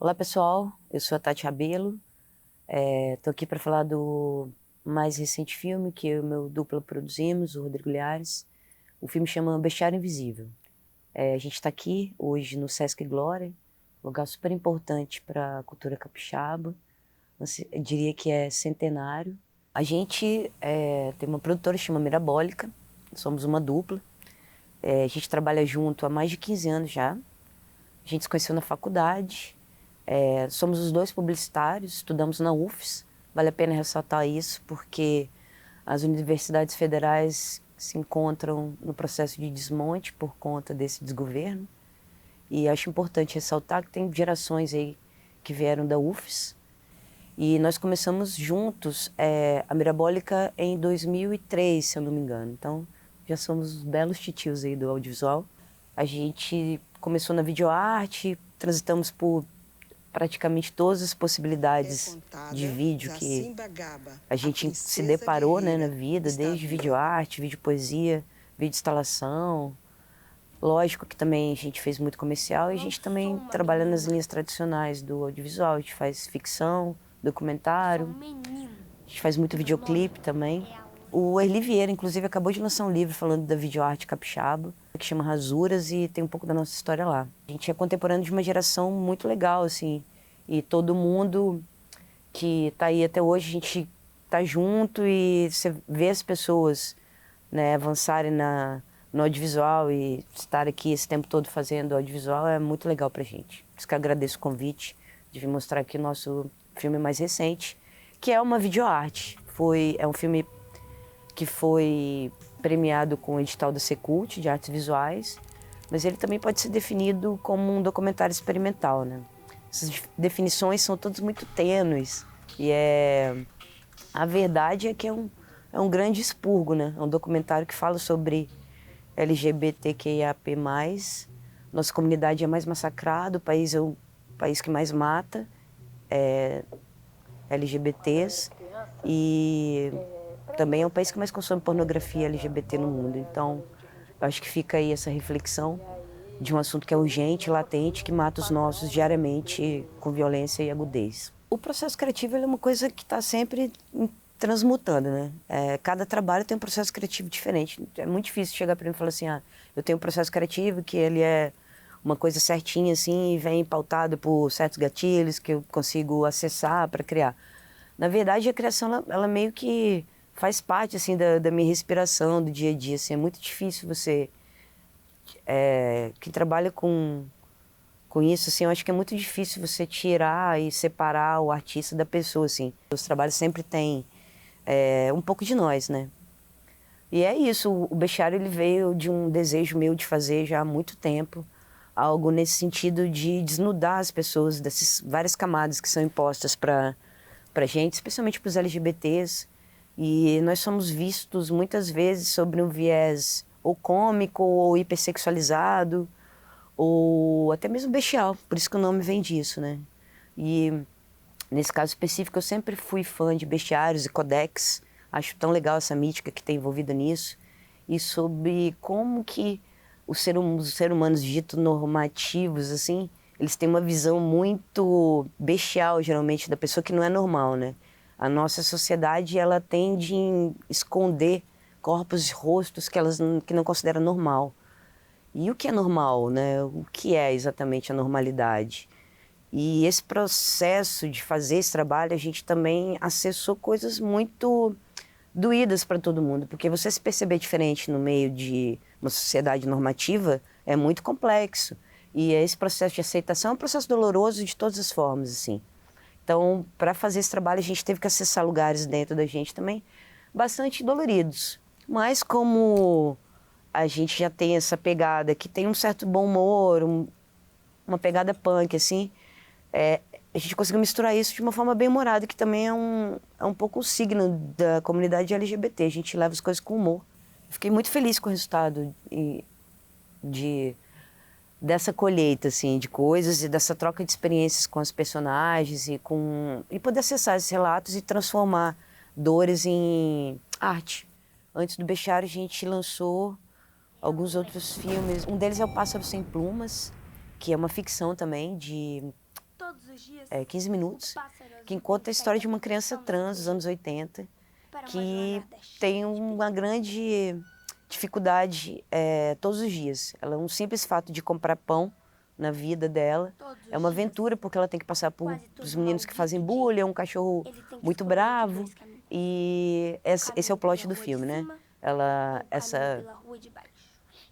Olá pessoal, eu sou a Tati Rabelo, estou aqui para falar do mais recente filme que eu e meu dupla produzimos, o Rodrigo Lhares. O filme chama Bestiário Invisível. A gente está aqui hoje no Sesc Glória, lugar super importante para a cultura capixaba, eu diria que é centenário. A gente tem uma produtora que chama Mirabólica, somos uma dupla, a gente trabalha junto há mais de 15 anos já, a gente se conheceu na faculdade. Somos os dois publicitários, estudamos na UFES, vale a pena ressaltar isso porque as universidades federais se encontram no processo de desmonte por conta desse desgoverno, e acho importante ressaltar que tem gerações aí que vieram da UFES, e nós começamos juntos a Mirabólica em 2003, se eu não me engano, então já somos belos titios aí do audiovisual. A gente começou na videoarte, transitamos por praticamente todas as possibilidades de vídeo que a gente se deparou, né, na vida, desde videoarte, videopoesia, vídeo instalação. Lógico que também a gente fez muito comercial e a gente também trabalha nas linhas tradicionais do audiovisual. A gente faz ficção, documentário, a gente faz muito videoclipe também. O Erli Vieira, inclusive, acabou de lançar um livro falando da videoarte capixaba, que chama Rasuras, e tem um pouco da nossa história lá. A gente é contemporâneo de uma geração muito legal, assim, e todo mundo que está aí até hoje, a gente tá junto e você vê as pessoas, né, avançarem no audiovisual e estar aqui esse tempo todo fazendo audiovisual é muito legal pra gente. Por isso que eu agradeço o convite de vir mostrar aqui o nosso filme mais recente, que é uma videoarte. É um filme que foi premiado com o edital da Secult, de artes visuais, mas ele também pode ser definido como um documentário experimental, né? Essas definições são todas muito tênues, e a verdade é que é um grande expurgo, né? É um documentário que fala sobre LGBTQIAP+, nossa comunidade é mais massacrada, o país é o país que mais mata LGBTs, e também é o país que mais consome pornografia LGBT no mundo. Então, eu acho que fica aí essa reflexão de um assunto que é urgente, latente, que mata os nossos diariamente com violência e agudez. O processo criativo é uma coisa que está sempre transmutando, né? Cada trabalho tem um processo criativo diferente. É muito difícil chegar para mim e falar assim, eu tenho um processo criativo que ele é uma coisa certinha assim e vem pautado por certos gatilhos que eu consigo acessar para criar. Na verdade, a criação, ela meio que faz parte, assim, da minha respiração, do dia a dia, assim. É muito difícil você, que trabalha com isso, assim, eu acho que é muito difícil você tirar e separar o artista da pessoa, assim. Os trabalhos sempre têm um pouco de nós, né? E é isso, o Bestiário, ele veio de um desejo meu de fazer já há muito tempo, algo nesse sentido de desnudar as pessoas dessas várias camadas que são impostas para gente, especialmente para os LGBTs, e nós somos vistos muitas vezes sobre um viés ou cômico, ou hipersexualizado, ou até mesmo bestial, por isso que o nome vem disso, né? E nesse caso específico eu sempre fui fã de bestiários e codex, acho tão legal essa mítica que tem envolvida nisso, e sobre como que os seres humanos ditos normativos, assim, eles têm uma visão muito bestial, geralmente, da pessoa que não é normal, né? A nossa sociedade, ela tende a esconder corpos e rostos que não considera normal. E o que é normal, né? O que é exatamente a normalidade? E esse processo de fazer esse trabalho, a gente também acessou coisas muito doídas para todo mundo, porque você se perceber diferente no meio de uma sociedade normativa é muito complexo. E esse processo de aceitação é um processo doloroso de todas as formas, assim. Então, para fazer esse trabalho, a gente teve que acessar lugares dentro da gente também bastante doloridos. Mas como a gente já tem essa pegada que tem um certo bom humor, uma pegada punk, assim, a gente conseguiu misturar isso de uma forma bem humorada, que também é um pouco o signo da comunidade LGBT. A gente leva as coisas com humor. Fiquei muito feliz com o resultado dessa colheita, assim, de coisas e dessa troca de experiências com as personagens e poder acessar esses relatos e transformar dores em arte. Antes do Bestiário, a gente lançou alguns outros filmes. Um deles é O Pássaro Sem Plumas, que é uma ficção também 15 minutos, que conta a história de uma criança trans dos anos 80, que tem uma grande dificuldade todos os dias. Ela, um simples fato de comprar pão na vida dela é uma aventura, porque ela tem que passar por os meninos que fazem bullying, é um cachorro muito bravo, e esse é o plot do filme, né? Essa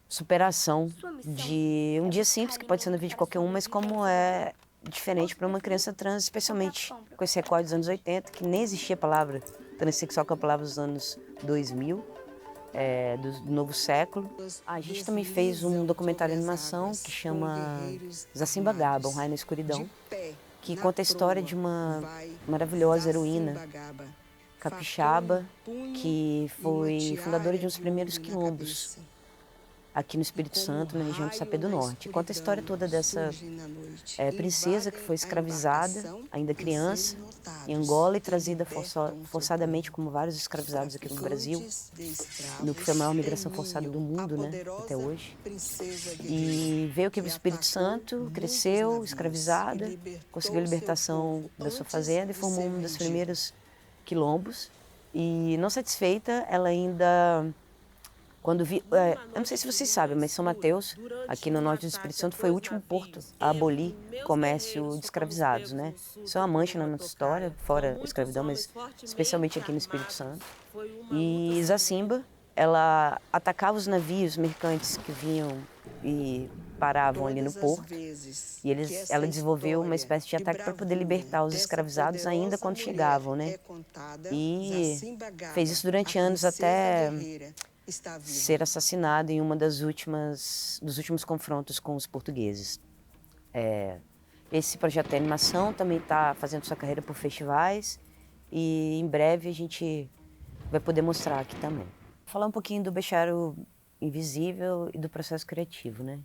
superação de um dia simples, que pode ser na vida de qualquer um, mas como é diferente para uma criança trans, especialmente com esse recorte dos anos 80, que nem existia a palavra transexual, que é a palavra dos anos 2000, do novo século. A gente também fez um documentário de animação que chama Zacimba Gaba, Um Raio na Escuridão, que conta a história de uma maravilhosa heroína capixaba, que foi fundadora de um dos primeiros quilombos aqui no Espírito Santo, na região de Sapé do Norte. Conta a história toda dessa princesa que foi escravizada, ainda criança, em Angola, e trazida forçadamente, como vários escravizados aqui no Brasil, no que foi a maior migração forçada do mundo, né, até hoje. E veio aqui para o Espírito Santo, cresceu, escravizada, conseguiu a libertação da sua fazenda e formou um dos primeiros quilombos. E não satisfeita, ela ainda... eu não sei se vocês sabem, mas São Mateus, aqui no norte do Espírito Santo, foi o último porto a abolir o comércio de escravizados, né? Isso é uma mancha na nossa história, fora a escravidão, mas especialmente aqui no Espírito Santo. E Zacimba, ela atacava os navios mercantes que vinham e paravam ali no porto. E ela desenvolveu uma espécie de ataque para poder libertar os escravizados ainda quando chegavam, né? E fez isso durante anos até ser assassinado em uma dos últimos confrontos com os portugueses. Esse projeto de animação também está fazendo sua carreira por festivais e em breve a gente vai poder mostrar aqui também. Falar um pouquinho do Bestiário Invisível e do processo criativo, né?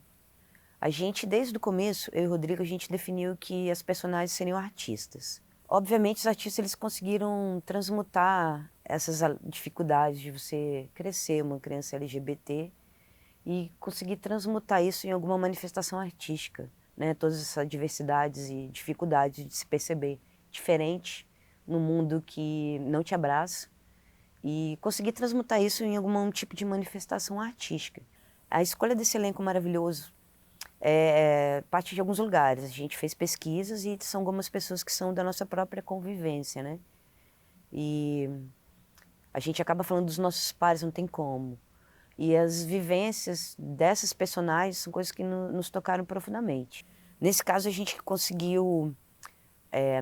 A gente, desde o começo, eu e o Rodrigo, a gente definiu que as personagens seriam artistas. Obviamente, os artistas eles conseguiram transmutar essas dificuldades de você crescer uma criança LGBT e conseguir transmutar isso em alguma manifestação artística, né? Todas essas diversidades e dificuldades de se perceber diferente no mundo que não te abraça e conseguir transmutar isso em algum tipo de manifestação artística. A escolha desse elenco maravilhoso parte de alguns lugares. A gente fez pesquisas e são algumas pessoas que são da nossa própria convivência, né? E a gente acaba falando dos nossos pares, não tem como. E as vivências dessas personagens são coisas que nos tocaram profundamente. Nesse caso, a gente conseguiu...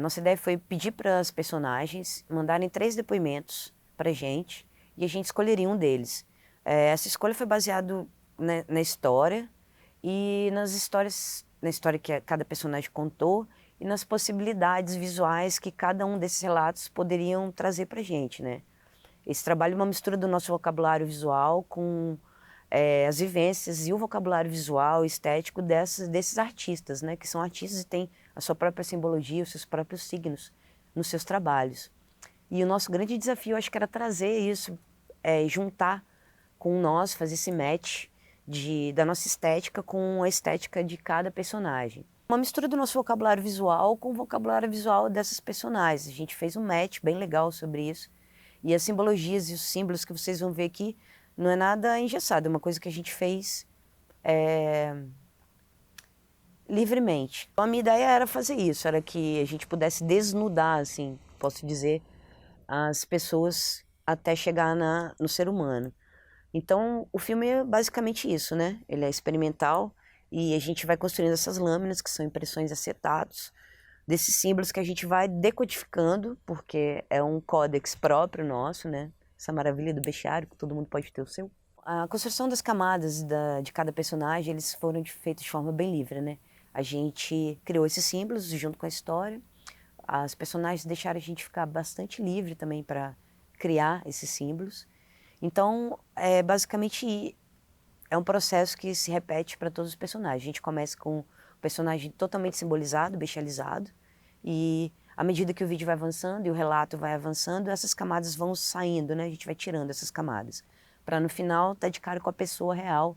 nossa ideia foi pedir para as personagens mandarem 3 depoimentos para a gente e a gente escolheria um deles. Essa escolha foi baseada na história e na história que cada personagem contou e nas possibilidades visuais que cada um desses relatos poderiam trazer para a gente, né? Esse trabalho é uma mistura do nosso vocabulário visual com as vivências e o vocabulário visual, estético desses artistas, né? Que são artistas e têm a sua própria simbologia, os seus próprios signos nos seus trabalhos. E o nosso grande desafio, acho que era trazer isso, juntar com nós, fazer esse match da nossa estética com a estética de cada personagem. Uma mistura do nosso vocabulário visual com o vocabulário visual dessas personagens. A gente fez um match bem legal sobre isso. E as simbologias e os símbolos que vocês vão ver aqui não é nada engessado, é uma coisa que a gente fez livremente. Então, a minha ideia era fazer isso, era que a gente pudesse desnudar, assim, posso dizer, as pessoas até chegar no ser humano. Então, o filme é basicamente isso, né? Ele é experimental e a gente vai construindo essas lâminas, que são impressões de acetatos, desses símbolos que a gente vai decodificando, porque é um códex próprio nosso, né? Essa maravilha do bestiário, que todo mundo pode ter o seu. A construção das camadas de cada personagem, eles foram feitos de forma bem livre, né? A gente criou esses símbolos junto com a história. As personagens deixaram a gente ficar bastante livre também para criar esses símbolos. Então, basicamente, é um processo que se repete para todos os personagens. A gente começa com o personagem totalmente simbolizado, bestializado, e à medida que o vídeo vai avançando e o relato vai avançando, essas camadas vão saindo, né? A gente vai tirando essas camadas, para no final estar de cara com a pessoa real,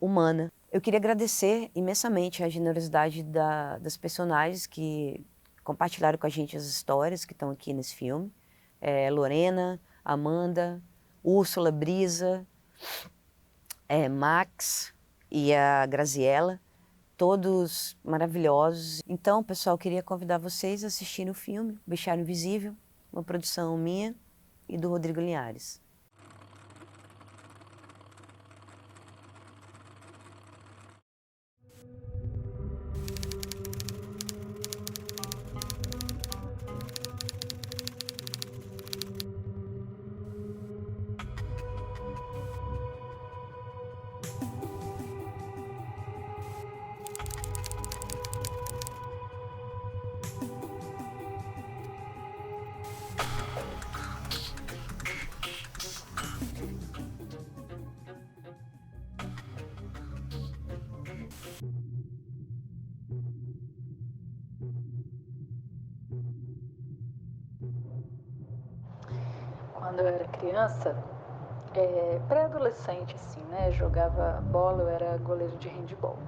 humana. Eu queria agradecer imensamente a generosidade das personagens que compartilharam com a gente as histórias que estão aqui nesse filme. Lorena, Amanda, Úrsula, Brisa, Max e a Graziella, todos maravilhosos. Então, pessoal, eu queria convidar vocês a assistirem o filme Bestiário Invisível, uma produção minha e do Rodrigo Linhares. Quando eu era criança, pré-adolescente, assim, né? Jogava bola, eu era goleiro de handebol.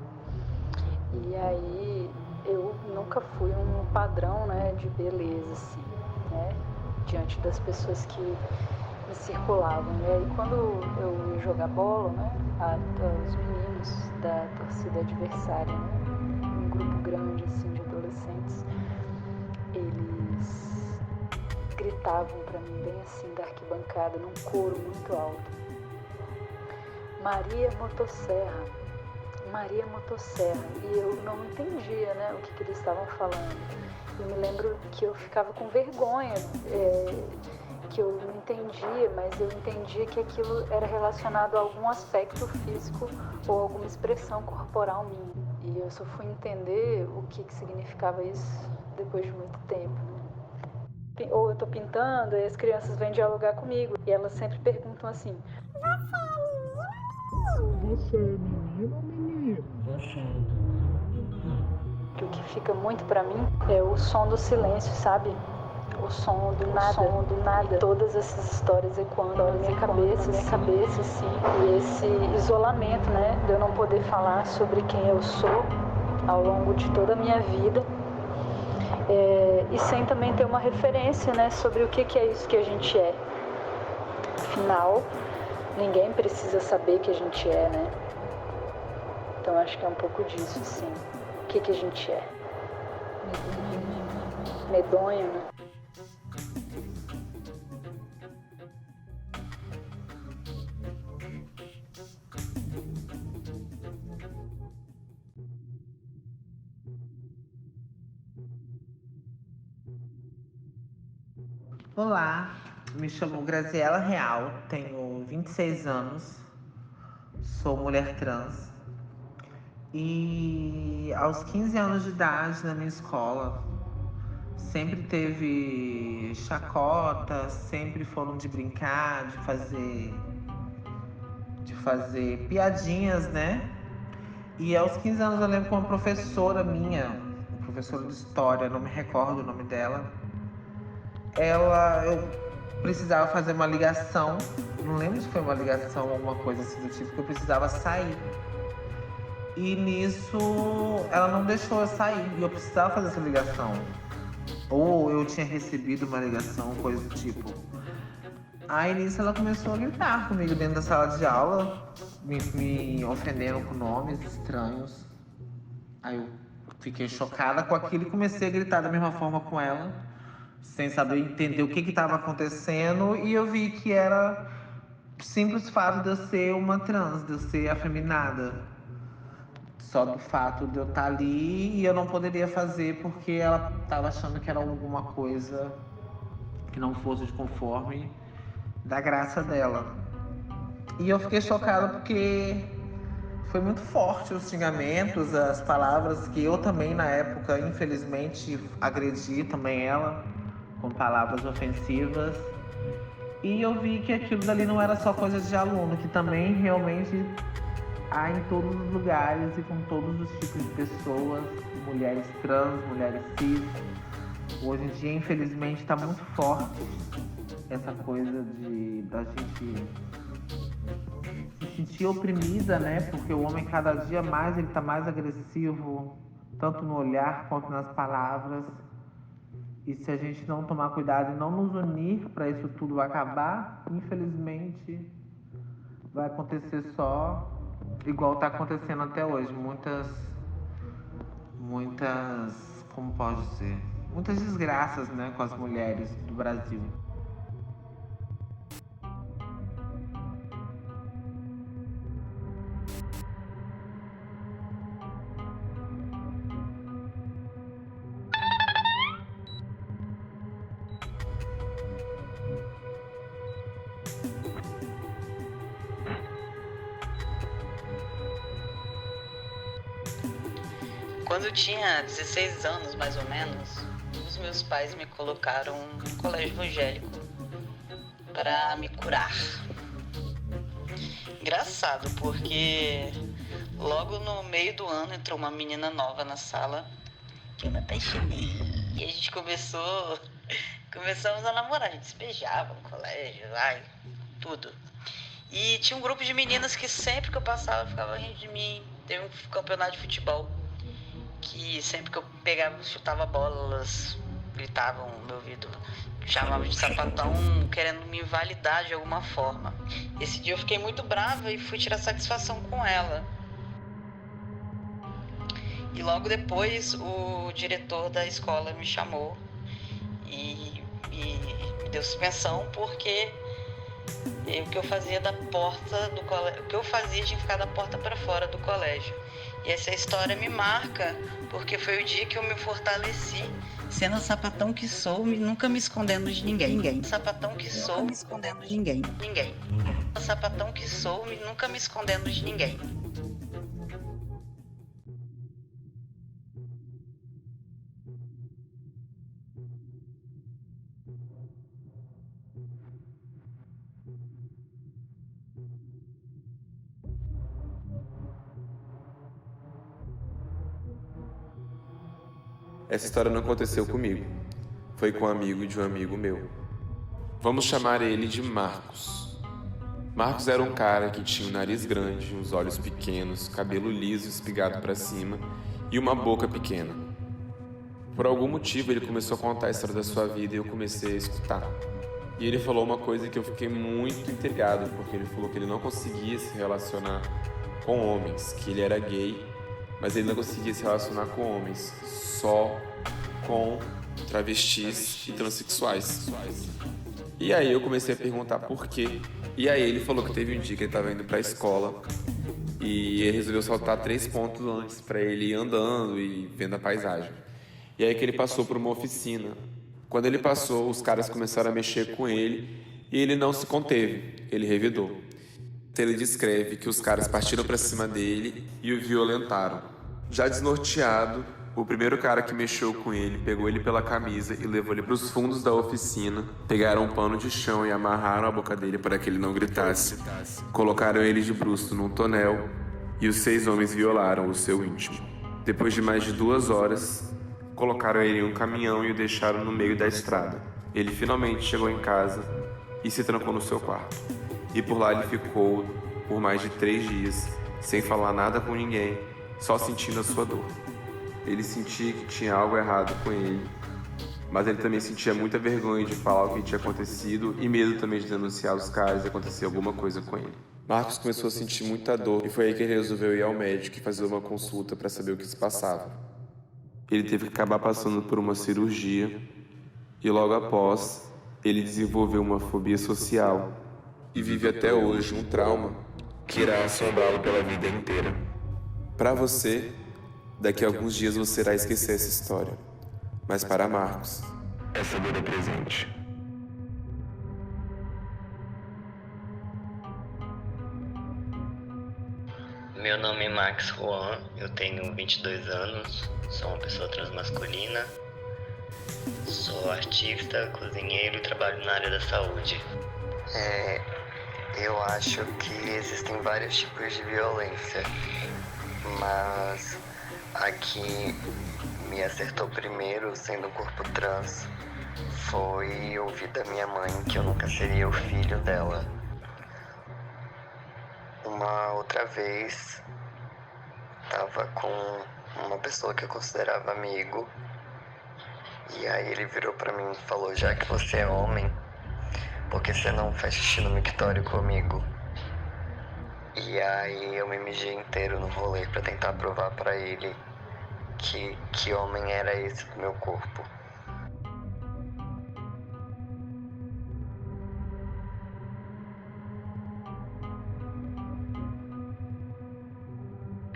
E aí eu nunca fui um padrão, né, de beleza, assim, né? Diante das pessoas que me circulavam. E aí quando eu ia jogar bola, né? Os meninos da torcida adversária, né? Um grupo grande, assim, de adolescentes, eles gritavam para mim bem assim da arquibancada, num coro muito alto: Maria Motosserra, Maria Motosserra. E eu não entendia, né, o que eles estavam falando. Eu me lembro que eu ficava com vergonha, que eu não entendia, mas eu entendia que aquilo era relacionado a algum aspecto físico ou alguma expressão corporal minha. E eu só fui entender o que significava isso depois de muito tempo. Ou eu tô pintando e as crianças vêm dialogar comigo e elas sempre perguntam assim: Você é menino ou menino? Você é menino. O que fica muito pra mim é o som do silêncio, sabe? O som do nada. E todas essas histórias ecoando na minha cabeça, assim. E esse isolamento, né? De eu não poder falar sobre quem eu sou ao longo de toda a minha vida. E sem também ter uma referência, né, sobre o que é isso que a gente é. Afinal, ninguém precisa saber que a gente é, né? Então acho que é um pouco disso, sim. O que a gente é? Medonho, né? Olá, me chamo Graziella Real, tenho 26 anos, sou mulher trans e aos 15 anos de idade na minha escola sempre teve chacota, sempre foram de brincar, de fazer piadinhas, né? E aos 15 anos eu lembro que uma professora minha, professora de história, não me recordo o nome dela, eu precisava fazer uma ligação, não lembro se foi uma ligação ou alguma coisa assim do tipo, que eu precisava sair. E nisso ela não deixou eu sair e eu precisava fazer essa ligação. Ou eu tinha recebido uma ligação, coisa do tipo. Aí nisso ela começou a gritar comigo dentro da sala de aula, me ofendendo com nomes estranhos. Aí eu fiquei chocada com aquilo e comecei a gritar da mesma forma com ela, sem saber entender o que estava acontecendo, e eu vi que era simples fato de eu ser uma trans, de eu ser afeminada. Só do fato de eu estar ali e eu não poderia fazer porque ela estava achando que era alguma coisa que não fosse de conforme da graça dela. E eu fiquei chocada porque foi muito forte os xingamentos, as palavras que eu também na época, infelizmente, agredi também ela com palavras ofensivas. E eu vi que aquilo dali não era só coisa de aluno, que também realmente há em todos os lugares e com todos os tipos de pessoas, mulheres trans, mulheres cis. Hoje em dia, infelizmente, está muito forte essa coisa da gente se sentia oprimida, né? Porque o homem cada dia mais ele tá mais agressivo, tanto no olhar quanto nas palavras. E se a gente não tomar cuidado e não nos unir para isso tudo acabar, infelizmente vai acontecer só igual está acontecendo até hoje. Muitas, como pode dizer, muitas desgraças, né, com as mulheres do Brasil. Quando eu tinha 16 anos, mais ou menos, os meus pais me colocaram no colégio evangélico para me curar. Engraçado, porque logo no meio do ano entrou uma menina nova na sala que eu me apaixonei. E a gente começamos a namorar, a gente se beijava no colégio, tudo. E tinha um grupo de meninas que sempre que eu passava ficava rindo de mim. Teve um campeonato de futebol que sempre que eu pegava, chutava bola, elas gritavam no meu ouvido, chamavam de sapatão, querendo me invalidar de alguma forma. Esse dia eu fiquei muito brava e fui tirar satisfação com ela. E logo depois o diretor da escola me chamou e me deu suspensão porque o que eu fazia da porta do colégio, o que eu fazia tinha que ficar da porta para fora do colégio. E essa história me marca porque foi o dia que eu me fortaleci, sendo a sapatão que sou, nunca me escondendo de ninguém. Sapatão que sou, me escondendo de ninguém. A sapatão que sou, nunca me escondendo de ninguém. Essa história não aconteceu comigo. Foi com um amigo de um amigo meu. Vamos chamar ele de Marcos. Marcos era um cara que tinha um nariz grande, uns olhos pequenos, cabelo liso espigado para cima e uma boca pequena. Por algum motivo ele começou a contar a história da sua vida e eu comecei a escutar. E ele falou uma coisa que eu fiquei muito intrigado, porque ele falou que ele não conseguia se relacionar com homens, que ele era gay, mas ele não conseguia se relacionar com homens, só com travestis e transexuais. E aí eu comecei a perguntar por quê. E aí ele falou que teve um dia que ele estava indo para a escola e ele resolveu saltar 3 pontos antes para ele ir andando e vendo a paisagem. E aí que ele passou por uma oficina. Quando ele passou, os caras começaram a mexer com ele e ele não se conteve, ele revidou. Ele descreve que os caras partiram para cima dele e o violentaram. Já desnorteado, o primeiro cara que mexeu com ele pegou ele pela camisa e levou ele para os fundos da oficina, pegaram um pano de chão e amarraram a boca dele para que ele não gritasse. Colocaram ele de bruços num tonel e os 6 homens violaram o seu íntimo. Depois de mais de 2 horas, colocaram ele em um caminhão e o deixaram no meio da estrada. Ele finalmente chegou em casa e se trancou no seu quarto. E por lá ele ficou por mais de 3 dias, sem falar nada com ninguém, só sentindo a sua dor. Ele sentia que tinha algo errado com ele, mas ele também sentia muita vergonha de falar o que tinha acontecido e medo também de denunciar os caras e acontecer alguma coisa com ele. Marcos começou a sentir muita dor e foi aí que ele resolveu ir ao médico e fazer uma consulta para saber o que se passava. Ele teve que acabar passando por uma cirurgia e logo após, ele desenvolveu uma fobia social e vive até hoje um trauma que irá assombrá-lo pela vida inteira. Para você, daqui a alguns dias você irá esquecer essa história, mas para Marcos, essa dor é presente. Meu nome é Max Juan, eu tenho 22 anos, sou uma pessoa transmasculina, sou artista, cozinheiro e trabalho na área da saúde. Eu acho que existem vários tipos de violência, mas a que me acertou primeiro, sendo um corpo trans, foi ouvir da minha mãe que eu nunca seria o filho dela. uma outra vez, tava com uma pessoa que eu considerava amigo. E aí ele virou pra mim e falou: já que você é homem, por que você não faz xixi no mictório comigo? E aí eu me mijei inteiro no rolê pra tentar provar pra ele que homem era esse do meu corpo.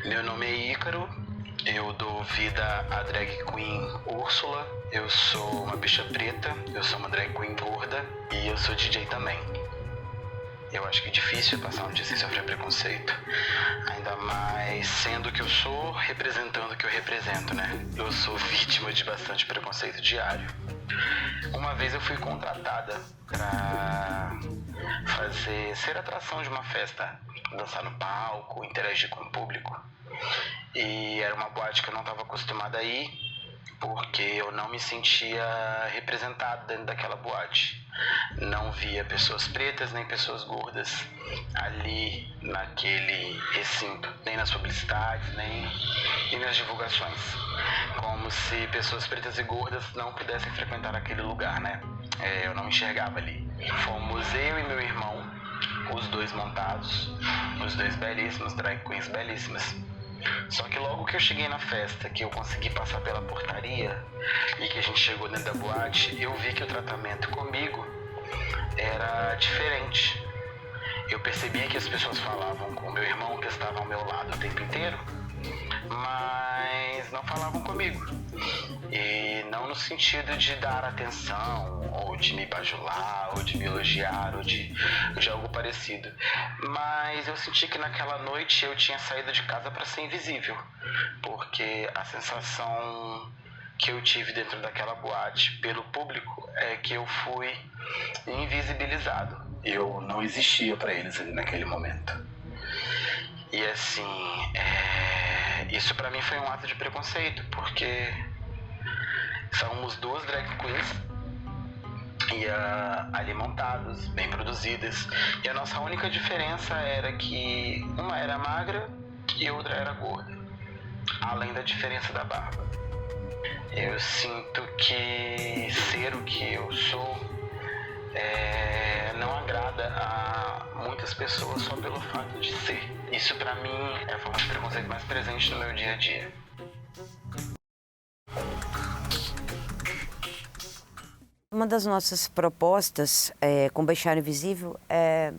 Meu nome é Ícaro, eu dou vida à drag queen Úrsula, eu sou uma bicha preta, eu sou uma drag queen gorda e eu sou DJ também. Eu acho que é difícil passar um dia sem sofrer preconceito, ainda mais sendo o que eu sou, representando o que eu represento, né? Eu sou vítima de bastante preconceito diário. Uma vez eu fui contratada pra ser atração de uma festa, dançar no palco, interagir com o público. E era uma boate que eu não estava acostumada a ir, porque eu não me sentia representado dentro daquela boate. Não via pessoas pretas nem pessoas gordas ali naquele recinto, nem nas publicidades, nem nas divulgações. Como se pessoas pretas e gordas não pudessem frequentar aquele lugar, né? Eu não me enxergava ali. Fomos eu e meu irmão, os dois montados, os dois belíssimos, drag queens belíssimas. Só que logo que eu cheguei na festa, que eu consegui passar pela portaria e que a gente chegou dentro da boate, eu vi que o tratamento comigo era diferente. Eu percebia que as pessoas falavam com o meu irmão, que estava ao meu lado o tempo inteiro, mas não falavam comigo. E não no sentido de dar atenção, ou de me bajular, ou de me elogiar, ou de algo parecido. Mas eu senti que naquela noite eu tinha saído de casa para ser invisível, porque a sensação que eu tive dentro daquela boate pelo público é que eu fui invisibilizado. Eu não existia para eles ali naquele momento. E assim, isso para mim foi um ato de preconceito, porque somos duas drag queens e ali montadas, bem produzidas, e a nossa única diferença era que uma era magra e outra era gorda, além da diferença da barba. Eu sinto que ser o que eu sou não agrada a muitas pessoas só pelo fato de ser. Isso pra mim é a forma de preconceito mais presente no meu dia a dia. Uma das nossas propostas com Baixar Invisível é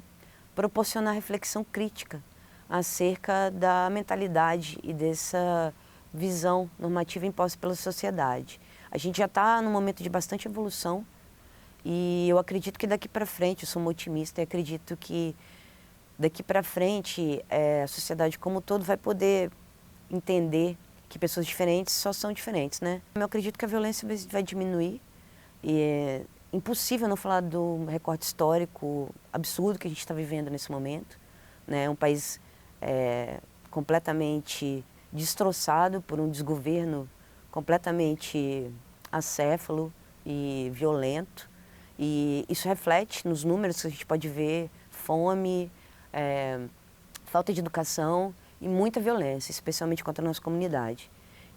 proporcionar reflexão crítica acerca da mentalidade e dessa visão normativa imposta pela sociedade. A gente já está num momento de bastante evolução e eu acredito que daqui para frente, eu sou uma otimista e acredito que daqui para frente a sociedade como um todo vai poder entender que pessoas diferentes só são diferentes, né? Eu acredito que a violência vai diminuir. E é impossível não falar do recorte histórico absurdo que a gente está vivendo nesse momento, né? Um país completamente destroçado por um desgoverno completamente acéfalo e violento. E isso reflete nos números que a gente pode ver: fome, falta de educação e muita violência, especialmente contra a nossa comunidade.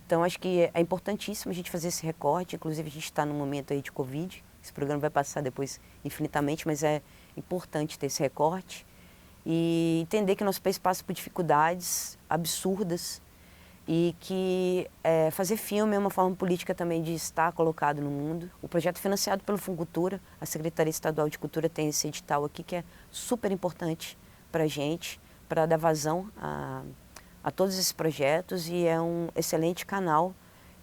Então, acho que é importantíssimo a gente fazer esse recorte. Inclusive, a gente está num momento aí de Covid. Esse programa vai passar depois infinitamente, mas é importante ter esse recorte e entender que nosso país passa por dificuldades absurdas e que fazer filme é uma forma política também de estar colocado no mundo. O projeto financiado pelo Funcultura, a Secretaria Estadual de Cultura tem esse edital aqui que é super importante para a gente, para dar vazão a todos esses projetos, e é um excelente canal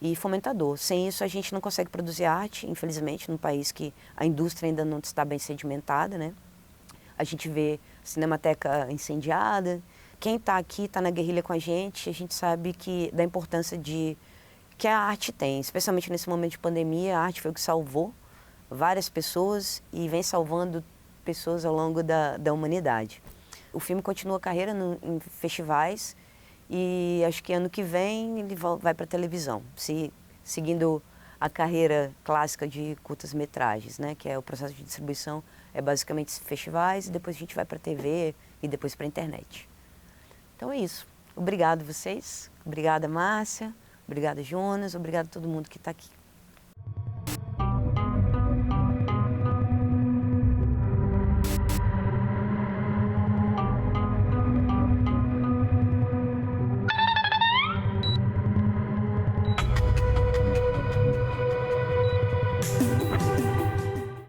e fomentador. Sem isso a gente não consegue produzir arte, infelizmente, num país que a indústria ainda não está bem sedimentada, né? A gente vê a Cinemateca incendiada. Quem está aqui, está na guerrilha com a gente sabe da importância que a arte tem, especialmente nesse momento de pandemia. A arte foi o que salvou várias pessoas e vem salvando pessoas ao longo da humanidade. O filme continua a carreira em festivais, e acho que ano que vem ele vai para a televisão, seguindo a carreira clássica de curtas-metragens, né? Que é o processo de distribuição, é basicamente festivais, e depois a gente vai para a TV e depois para a internet. Então é isso. Obrigado vocês. Obrigada, Márcia. Obrigada, Jonas. Obrigado a todo mundo que está aqui.